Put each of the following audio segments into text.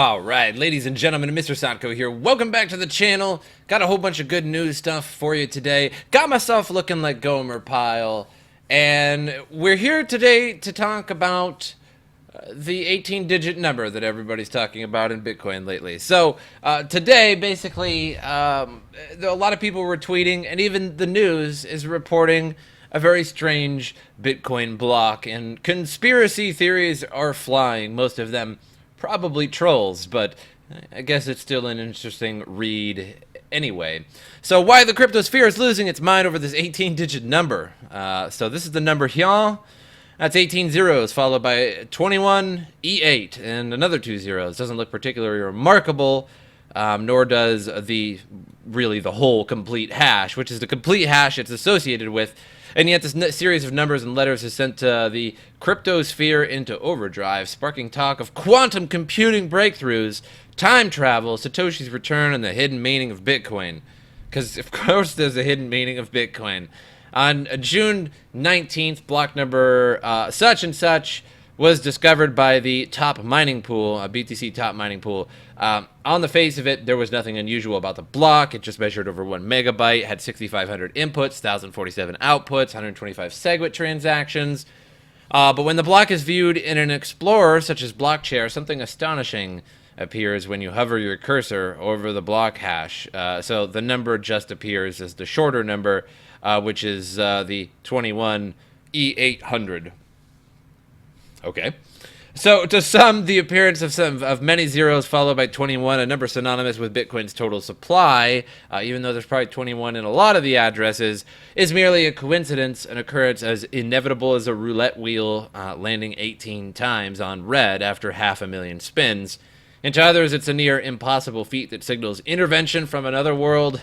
Alright, ladies and gentlemen, MrSotko here. Welcome back to the channel. Got a whole bunch of good news stuff for you today. Got myself looking like Gomer Pyle. And we're here today to talk about the 18-digit number that everybody's talking about in Bitcoin lately. So, today, basically, a lot of people were tweeting, and even the news is reporting a very strange Bitcoin block. And conspiracy theories are flying, most of them probably trolls, but I guess it's still an interesting read anyway. So why the cryptosphere is losing its mind over this 18-digit number. So this is the number here. That's 18 zeros, followed by 21 E8, and another 2 zeros. Doesn't look particularly remarkable, nor does the whole complete hash, which is the complete hash it's associated with. And yet this series of numbers and letters has sent the cryptosphere into overdrive, sparking talk of quantum computing breakthroughs, time travel, Satoshi's return, and the hidden meaning of Bitcoin. Because, of course, there's a hidden meaning of Bitcoin. On June 19th, block number such and such was discovered by the top mining pool, BTC top mining pool. On the face of it, there was nothing unusual about the block. It just measured over 1 megabyte, had 6,500 inputs, 1,047 outputs, 125 SegWit transactions. But when the block is viewed in an explorer, such as BlockChair, something astonishing appears when you hover your cursor over the block hash. So the number just appears as the shorter number, which is the 21 E800. Okay. So, to some, the appearance of many zeros followed by 21, a number synonymous with Bitcoin's total supply, even though there's probably 21 in a lot of the addresses, is merely a coincidence, an occurrence as inevitable as a roulette wheel landing 18 times on red after 500,000 spins. And to others, it's a near impossible feat that signals intervention from another world,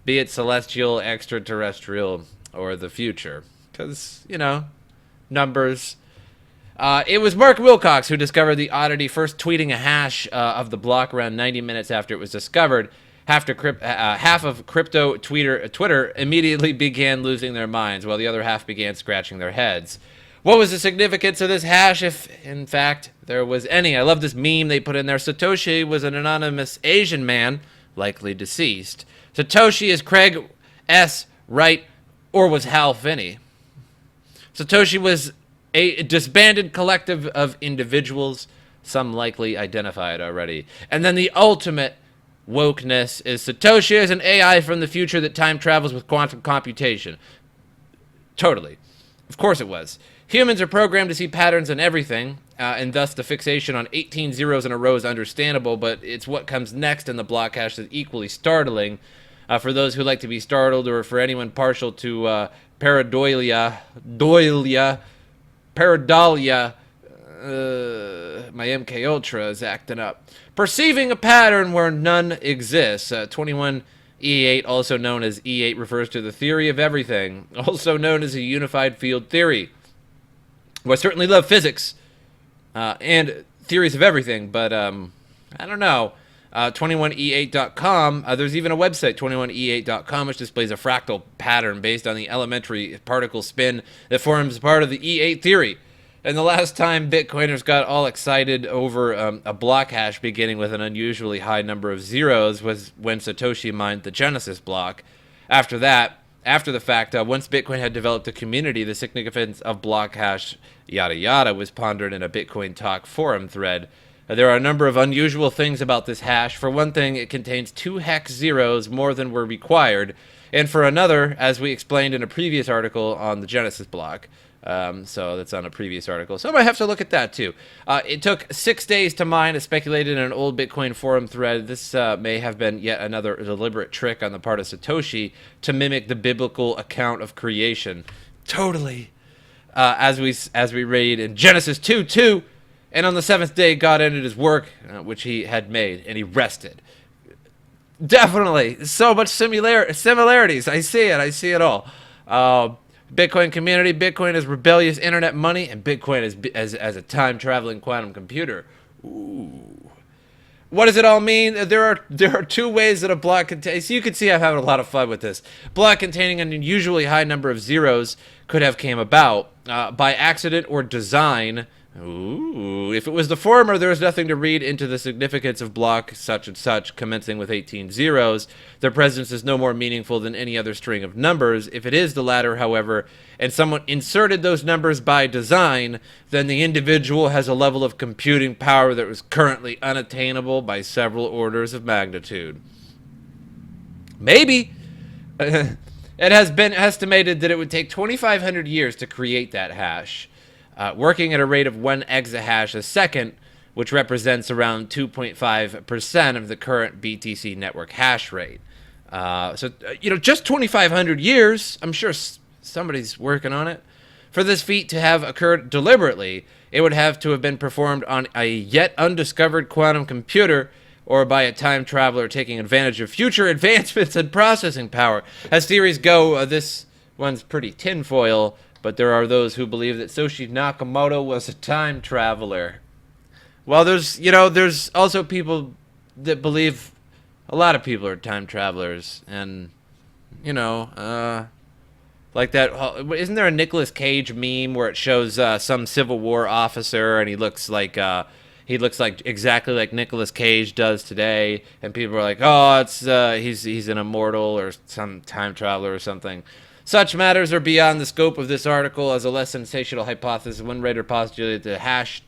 be it celestial, extraterrestrial, or the future. Because, numbers. It was Mark Wilcox who discovered the oddity, first tweeting a hash of the block around 90 minutes after it was discovered. Half of crypto Twitter immediately began losing their minds, while the other half began scratching their heads. What was the significance of this hash, if, in fact, there was any? I love this meme they put in there. Satoshi was an anonymous Asian man, likely deceased. Satoshi is Craig S. Wright, or was Hal Finney. Satoshi was a disbanded collective of individuals, some likely identified already. And then the ultimate wokeness is Satoshi is an AI from the future that time travels with quantum computation. Totally. Of course it was. Humans are programmed to see patterns in everything, and thus the fixation on 18 zeros in a row is understandable, but it's what comes next in the block hash that's equally startling. For those who like to be startled, or for anyone partial to pareidolia, my MK Ultra is acting up. Perceiving a pattern where none exists. 21 E8, also known as E8, refers to the theory of everything, also known as a unified field theory. Well, I certainly love physics and theories of everything, but I don't know. 21e8.com, there's even a website, 21e8.com, which displays a fractal pattern based on the elementary particle spin that forms part of the E8 theory. And the last time Bitcoiners got all excited over a block hash beginning with an unusually high number of zeros was when Satoshi mined the Genesis block. After the fact, once Bitcoin had developed a community, the significance of block hash yada yada was pondered in a Bitcoin Talk forum thread. There are a number of unusual things about this hash. For one thing, it contains 2 hex zeros more than were required. And for another, as we explained in a previous article on the Genesis block, so that's on a previous article. So I might have to look at that too. It took 6 days to mine, as speculated in an old Bitcoin forum thread. This may have been yet another deliberate trick on the part of Satoshi to mimic the biblical account of creation. Totally. As we read in Genesis 2:2. And on the 7th day, God ended his work, which he had made, and he rested. Definitely. So much similarities. I see it all. Bitcoin community, Bitcoin is rebellious internet money, and Bitcoin as a time-traveling quantum computer. Ooh. What does it all mean? There are 2 ways that a block contains. So you can see I'm having a lot of fun with this. Block containing an unusually high number of zeros could have came about by accident or design Ooh, if it was the former, there was nothing to read into the significance of block such and such commencing with 18 zeros. Their presence is no more meaningful than any other string of numbers. If it is the latter, however, and someone inserted those numbers by design, then the individual has a level of computing power that was currently unattainable by several orders of magnitude. Maybe. It has been estimated that it would take 2,500 years to create that hash, working at a rate of 1 exahash a second, which represents around 2.5% of the current BTC network hash rate. Just 2,500 years. I'm sure somebody's working on it. For this feat to have occurred deliberately, it would have to have been performed on a yet undiscovered quantum computer, or by a time traveler taking advantage of future advancements in processing power. As theories go, this one's pretty tinfoil, but there are those who believe that Satoshi Nakamoto was a time traveler. Well, there's also people that believe a lot of people are time travelers, and, like that, isn't there a Nicolas Cage meme where it shows some Civil War officer, and he looks like exactly like Nicolas Cage does today, and people are like, oh, it's he's an immortal or some time traveler or something. Such matters are beyond the scope of this article. As a less sensational hypothesis, one writer postulated the hash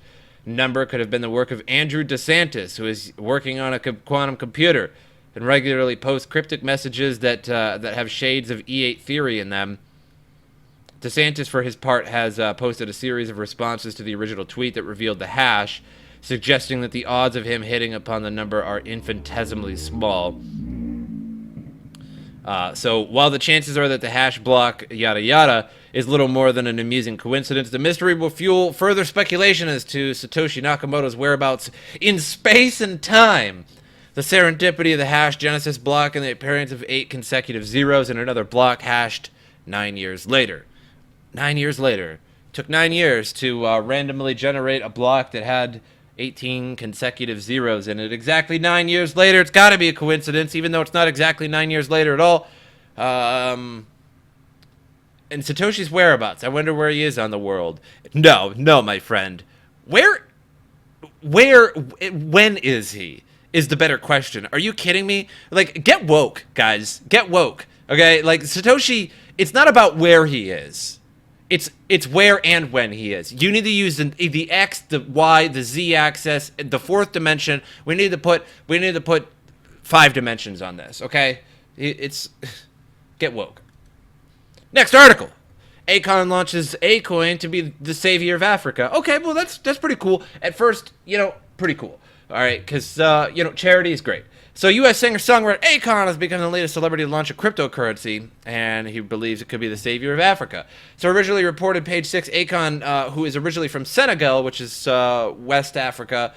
number could have been the work of Andrew DeSantis, who is working on a quantum computer and regularly posts cryptic messages that have shades of E8 theory in them. DeSantis, for his part, has posted a series of responses to the original tweet that revealed the hash, suggesting that the odds of him hitting upon the number are infinitesimally small. So while the chances are that the hash block, yada yada, is little more than an amusing coincidence, the mystery will fuel further speculation as to Satoshi Nakamoto's whereabouts in space and time. The serendipity of the hash genesis block and the appearance of 8 consecutive zeros in another block hashed 9 years later. 9 years later. Took 9 years to randomly generate a block that had 18 consecutive zeros in it. Exactly 9 years later. It's got to be a coincidence, even though it's not exactly 9 years later at all. And Satoshi's whereabouts. I wonder where he is on the world. No, my friend. When is he? Is the better question. Are you kidding me? Like, get woke, guys. Get woke. Okay? Like, Satoshi, it's not about where he is. It's where and when he is. You need to use the X, the Y, the Z axis, the fourth dimension. We need to put 5 dimensions on this, okay? It's get woke. Next article. Akon launches Acoin to be the savior of Africa. Okay, well that's pretty cool. At first, pretty cool. All right, because charity is great. So U.S. singer-songwriter Akon has become the latest celebrity to launch a cryptocurrency, and he believes it could be the savior of Africa. So originally reported, page 6, Akon, who is originally from Senegal, which is West Africa,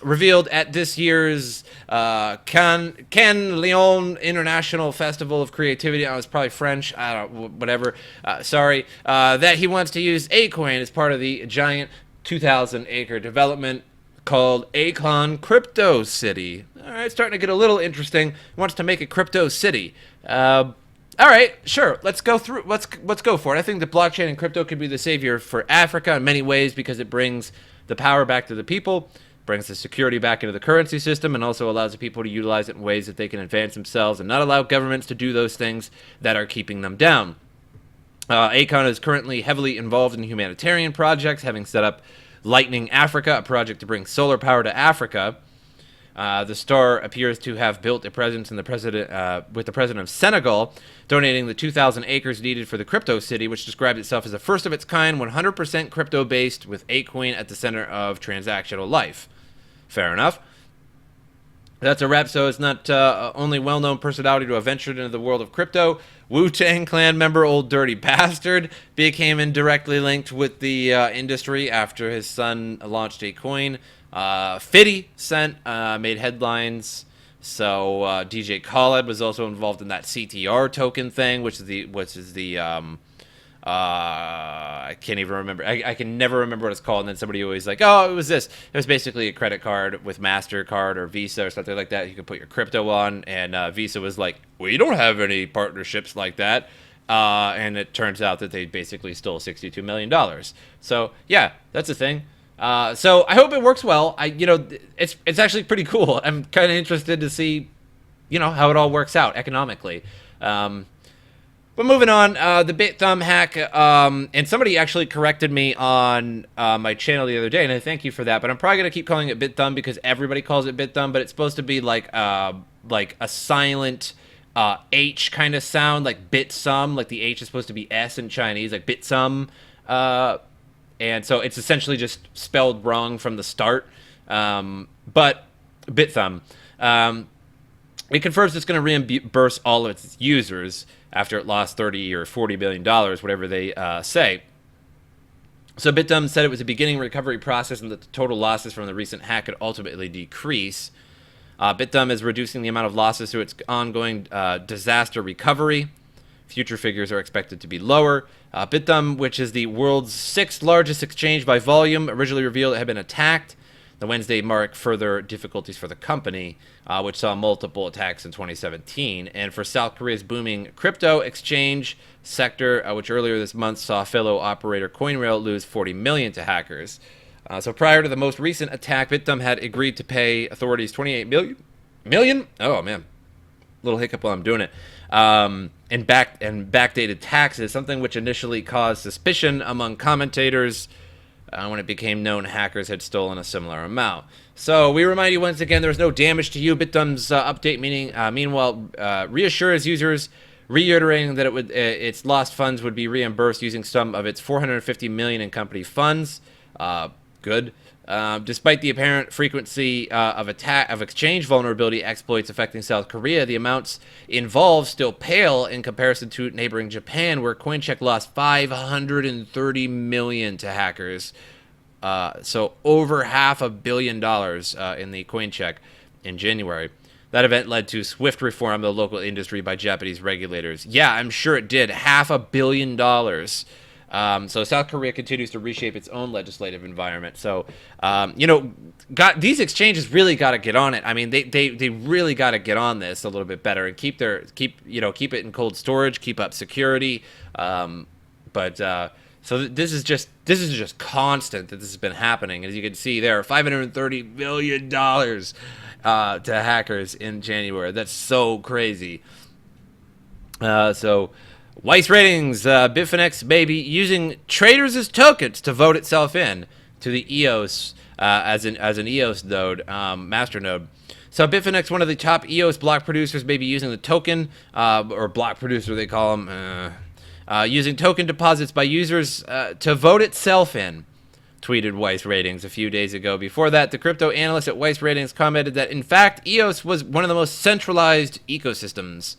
revealed at this year's Cannes Lion International Festival of Creativity. It's probably French, I don't know, whatever, that he wants to use Acoin as part of the giant 2,000-acre development called Akon Crypto City. All right, starting to get a little interesting. He wants to make a crypto city. All right, sure. Let's go through. Let's go for it. I think the blockchain and crypto could be the savior for Africa in many ways because it brings the power back to the people, brings the security back into the currency system, and also allows the people to utilize it in ways that they can advance themselves and not allow governments to do those things that are keeping them down. Akon is currently heavily involved in humanitarian projects, having set up Lightning Africa, a project to bring solar power to Africa. The star appears to have built a presence with the president of Senegal, donating the 2,000 acres needed for the crypto city, which describes itself as the first of its kind, 100% crypto-based, with Acoin at the center of transactional life. Fair enough. That's a wrap. So it's not only well-known personality to have ventured into the world of crypto. Wu-Tang Clan member Old Dirty Bastard became indirectly linked with the industry after his son launched a coin. 50 Cent made headlines. So DJ Khaled was also involved in that CTR token thing, which is the I can't even remember. I can never remember what it's called. And then somebody always like, oh, it was this. It was basically a credit card with MasterCard or Visa or something like that. You could put your crypto on. And Visa was like, we don't have any partnerships like that. and it turns out that they basically stole $62 million. So yeah, that's a thing. So I hope it works well. It's actually pretty cool. I'm kind of interested to see, how it all works out economically. But moving on, the bithumb hack, and somebody actually corrected me on my channel the other day, and I thank you for that. But I'm probably gonna keep calling it bithumb because everybody calls it bithumb, but it's supposed to be like a silent H kind of sound, like bitsum, like the H is supposed to be S in Chinese, like bitsum, and so it's essentially just spelled wrong from the start. But bithumb, it confirms it's going to reimburse all of its users after it lost $30 or $40 billion, whatever they say. So bithumb said it was a beginning recovery process and that the total losses from the recent hack could ultimately decrease. Bithumb is reducing the amount of losses through its ongoing disaster recovery. Future figures are expected to be lower. Bithumb, which is the world's 6th largest exchange by volume, originally revealed it had been attacked. The Wednesday marked further difficulties for the company, which saw multiple attacks in 2017. And for South Korea's booming crypto exchange sector, which earlier this month saw fellow operator CoinRail lose $40 million to hackers. So prior to the most recent attack, bithumb had agreed to pay authorities $28 million? Oh, man. Little hiccup while I'm doing it. And backdated taxes, something which initially caused suspicion among commentators when it became known hackers had stolen a similar amount. So we remind you once again, there's no damage to you. Bithumb's update meanwhile reassures users, reiterating that its lost funds would be reimbursed using some of its $450 million in company funds. Good. Despite the apparent frequency of exchange vulnerability exploits affecting South Korea, the amounts involved still pale in comparison to neighboring Japan, where Coincheck lost $530 million to hackers. So over $500 million in the Coincheck in January. That event led to swift reform of the local industry by Japanese regulators. Yeah, I'm sure it did. $500 million. So South Korea continues to reshape its own legislative environment. So, these exchanges really got to get on it. I mean, they really got to get on this a little bit better and keep it in cold storage, keep up security. So this is just constant that this has been happening. As you can see there, $530 million to hackers in January. That's so crazy. Weiss ratings, Bitfinex may be using traders as tokens to vote itself in to the EOS as an EOS node, master node. So Bitfinex, one of the top EOS block producers, may be using the token, or block producer they call them, using token deposits by users to vote itself in, tweeted Weiss Ratings a few days ago. Before that, the crypto analyst at Weiss Ratings commented that, in fact, EOS was one of the most centralized ecosystems.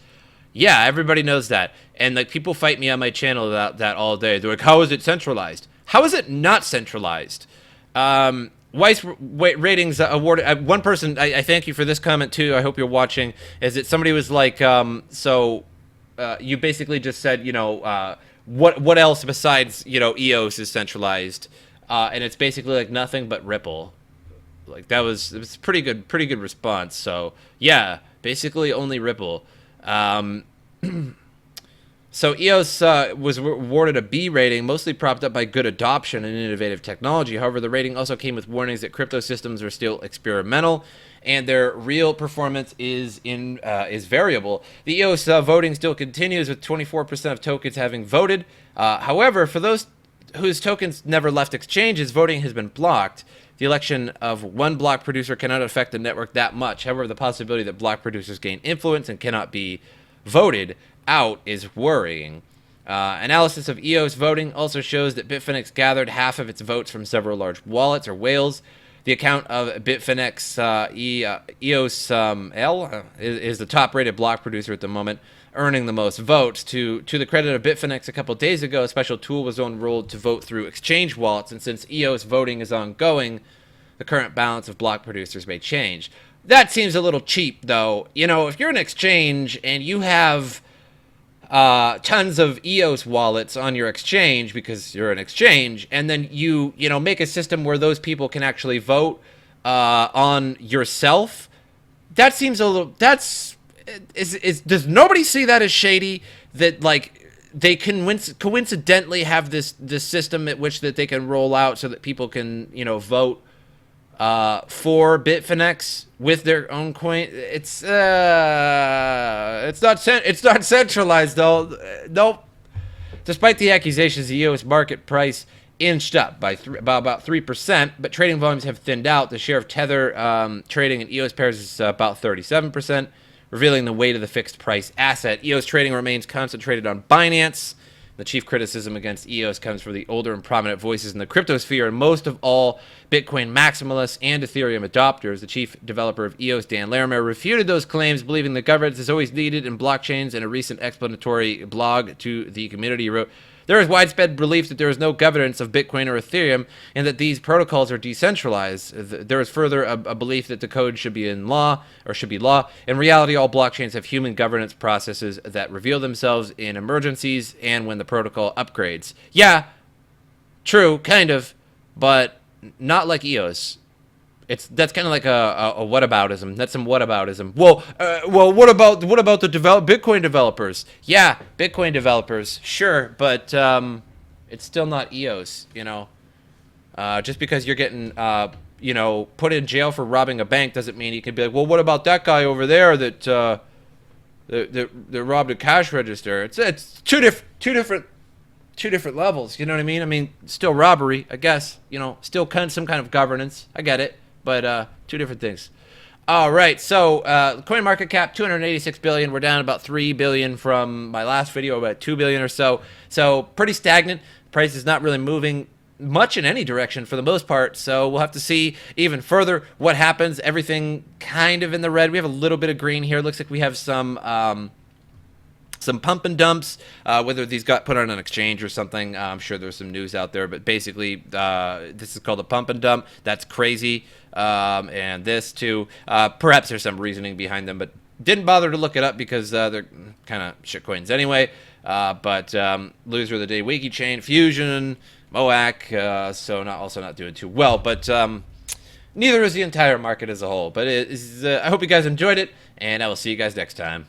Yeah, everybody knows that. And people fight me on my channel about that all day. They're like, how is it centralized? How is it not centralized? Weiss Ratings awarded one person. I thank you for this comment too. I hope you're watching. Is that somebody was like, you basically just said, what else besides EOS is centralized, and it's basically like nothing but Ripple. Like it was pretty good response. So yeah, basically only Ripple. So EOS was awarded a B rating, mostly propped up by good adoption and innovative technology. However, the rating also came with warnings that crypto systems are still experimental and their real performance is variable. The EOS voting still continues, with 24% of tokens having voted. However, for those whose tokens never left exchanges, voting has been blocked. The election of one block producer cannot affect the network that much. However, the possibility that block producers gain influence and cannot be voted out is worrying. Analysis of EOS voting also shows that Bitfinex gathered half of its votes from several large wallets or whales. The account of Bitfinex EOS L is the top-rated block producer at the moment, earning the most votes. To the credit of Bitfinex, a couple days ago, a special tool was unrolled to vote through exchange wallets, and since EOS voting is ongoing, the current balance of block producers may change. That seems a little cheap, though. If you're an exchange and you have tons of EOS wallets on your exchange because you're an exchange, and then you make a system where those people can actually vote on yourself, does nobody see that as shady? That they coincidentally have this system at which that they can roll out so that people can, you know, vote for Bitfinex with their own coin. It's not centralized though. Nope. Despite the accusations, the EOS market price inched up by about 3%, but trading volumes have thinned out. The share of Tether trading in EOS pairs is about 37%, revealing the weight of the fixed price asset. EOS trading remains concentrated on Binance. The chief criticism against EOS comes from the older and prominent voices in the crypto sphere, and most of all, Bitcoin maximalists and Ethereum adopters. The chief developer of EOS, Dan Larimer, refuted those claims, believing the governance is always needed in blockchains. In a recent explanatory blog to the community, he wrote, "There is widespread belief that there is no governance of Bitcoin or Ethereum and that these protocols are decentralized. There is further a belief that the code should be law. In reality, all blockchains have human governance processes that reveal themselves in emergencies and when the protocol upgrades." Yeah, true, kind of, but not like EOS. That's kind of like a whataboutism. That's some whataboutism. Well, what about the Bitcoin developers? Yeah, Bitcoin developers, sure, but it's still not EOS. You know, just because you're getting you know, put in jail for robbing a bank doesn't mean you can be like, well, what about that guy over there that robbed a cash register? It's two different levels. You know what I mean? I mean, still robbery, I guess. You know, still some kind of governance. I get it. But two different things. All right, so coin market cap 286 billion. We're down about 3 billion from my last video, about 2 billion or so. So pretty stagnant. Price is not really moving much in any direction for the most part. So we'll have to see even further what happens. Everything kind of in the red. We have a little bit of green here. Looks like we have some pump and dumps, whether these got put on an exchange or something. I'm sure there's some news out there, but basically this is called a pump and dump. That's crazy. And this too, perhaps there's some reasoning behind them, but didn't bother to look it up because they're kind of shit coins anyway. But loser of the day, Wiki Chain, Fusion, MOAC, so also not doing too well, but neither is the entire market as a whole. But I hope you guys enjoyed it, and I will see you guys next time.